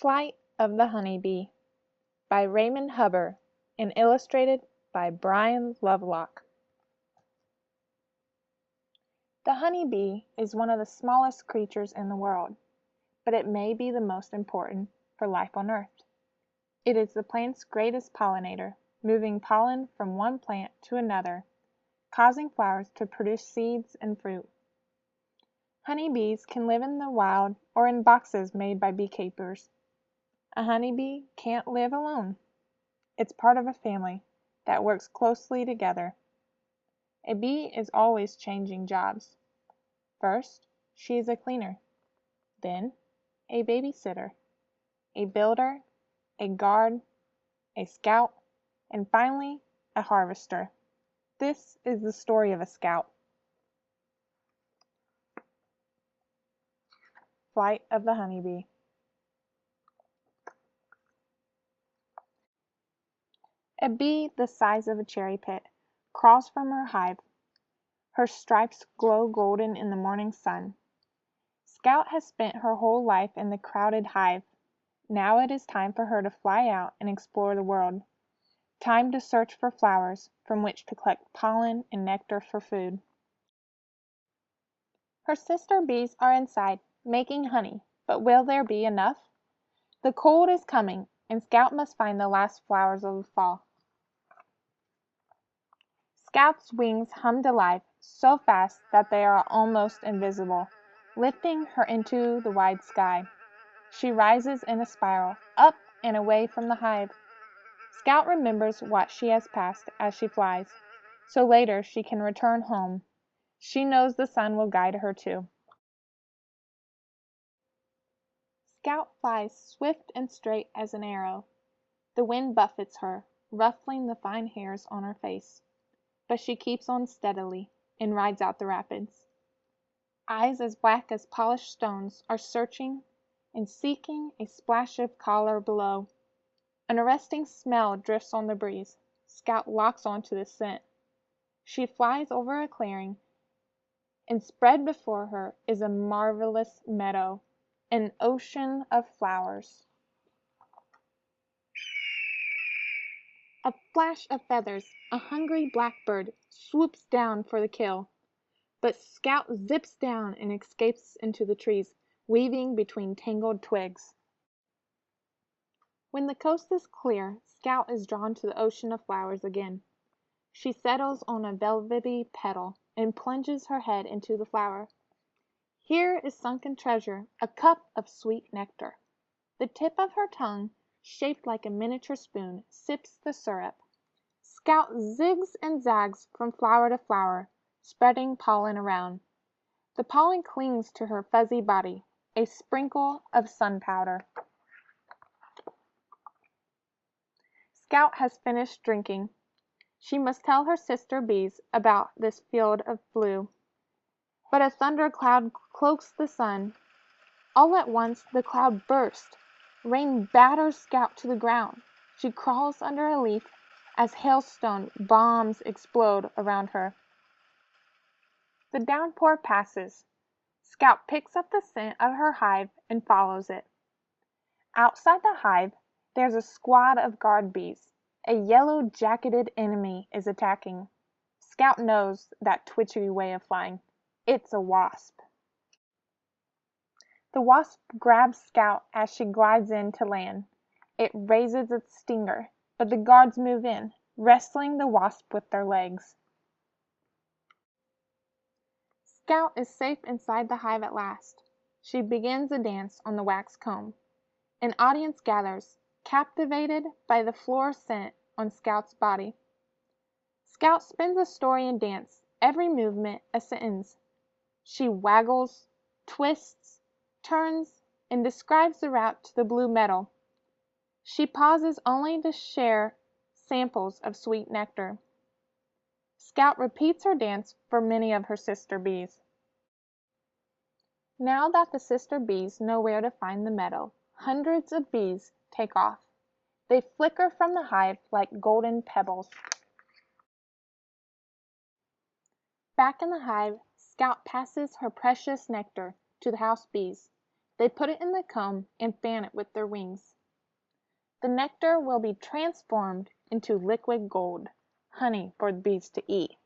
Flight of the Honeybee by Raymond Hubbard and illustrated by Brian Lovelock. The honeybee is one of the smallest creatures in the world, but it may be the most important for life on Earth. It is the plant's greatest pollinator, moving pollen from one plant to another, causing flowers to produce seeds and fruit. Honeybees can live in the wild or in boxes made by beekeepers. A honeybee can't live alone. It's part of a family that works closely together. A bee is always changing jobs. First, she is a cleaner, then a babysitter, a builder, a guard, a scout, and finally a harvester. This is the story of a scout. Flight of the Honeybee. A bee the size of a cherry pit crawls from her hive. Her stripes glow golden in the morning sun. Scout has spent her whole life in the crowded hive. Now it is time for her to fly out and explore the world. Time to search for flowers from which to collect pollen and nectar for food. Her sister bees are inside, making honey, but will there be enough? The cold is coming, and Scout must find the last flowers of the fall. Scout's wings hummed alive, so fast that they are almost invisible, lifting her into the wide sky. She rises in a spiral, up and away from the hive. Scout remembers what she has passed as she flies, so later she can return home. She knows the sun will guide her too. Scout flies swift and straight as an arrow. The wind buffets her, ruffling the fine hairs on her face. But she keeps on steadily and rides out the rapids. Eyes as black as polished stones are searching and seeking a splash of color below. An arresting smell drifts on the breeze. Scout locks onto the scent. She flies over a clearing, and spread before her is a marvelous meadow, an ocean of flowers. A flash of feathers, a hungry blackbird swoops down for the kill. But Scout zips down and escapes into the trees, weaving between tangled twigs. When the coast is clear, Scout is drawn to the ocean of flowers again. She settles on a velvety petal and plunges her head into the flower. Here is sunken treasure, a cup of sweet nectar. The tip of her tongue, shaped like a miniature spoon, sips the syrup. Scout zigs and zags from flower to flower, spreading pollen around. The pollen clings to her fuzzy body, a sprinkle of sun powder. Scout has finished drinking. She must tell her sister bees about this field of blue. But a thunder cloud cloaks the sun. All at once the cloud bursts. Rain batters Scout to the ground. She crawls under a leaf as hailstone bombs explode around her. The downpour passes. Scout picks up the scent of her hive and follows it. Outside the hive, there's a squad of guard bees. A yellow-jacketed enemy is attacking. Scout knows that twitchy way of flying. It's a wasp. The wasp grabs Scout as she glides in to land. It raises its stinger, but the guards move in, wrestling the wasp with their legs. Scout is safe inside the hive at last. She begins a dance on the wax comb. An audience gathers, captivated by the floral scent on Scout's body. Scout spins a story and dance, every movement a sentence. She waggles, twists, turns, and describes the route to the blue meadow. She pauses only to share samples of sweet nectar. Scout repeats her dance for many of her sister bees. Now that the sister bees know where to find the meadow, hundreds of bees take off. They flicker from the hive like golden pebbles. Back in the hive, Scout passes her precious nectar to the house bees. They put it in the comb and fan it with their wings. The nectar will be transformed into liquid gold, honey for the bees to eat.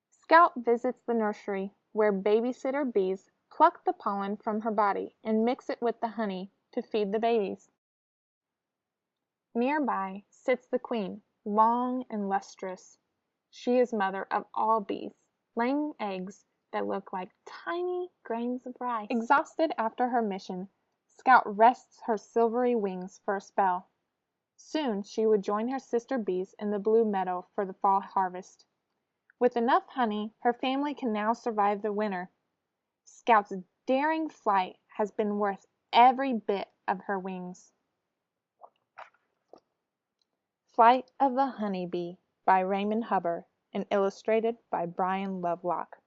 Scout visits the nursery, where babysitter bees pluck the pollen from her body and mix it with the honey to feed the babies. Nearby sits the queen, long and lustrous. She is mother of all bees, laying eggs that look like tiny grains of rice. Exhausted after her mission, Scout rests her silvery wings for a spell. Soon she would join her sister bees in the blue meadow for the fall harvest. With enough honey, her family can now survive the winter. Scout's daring flight has been worth every bit of her wings. Flight of the Honey Bee by Raymond Hubbard and illustrated by Brian Lovelock.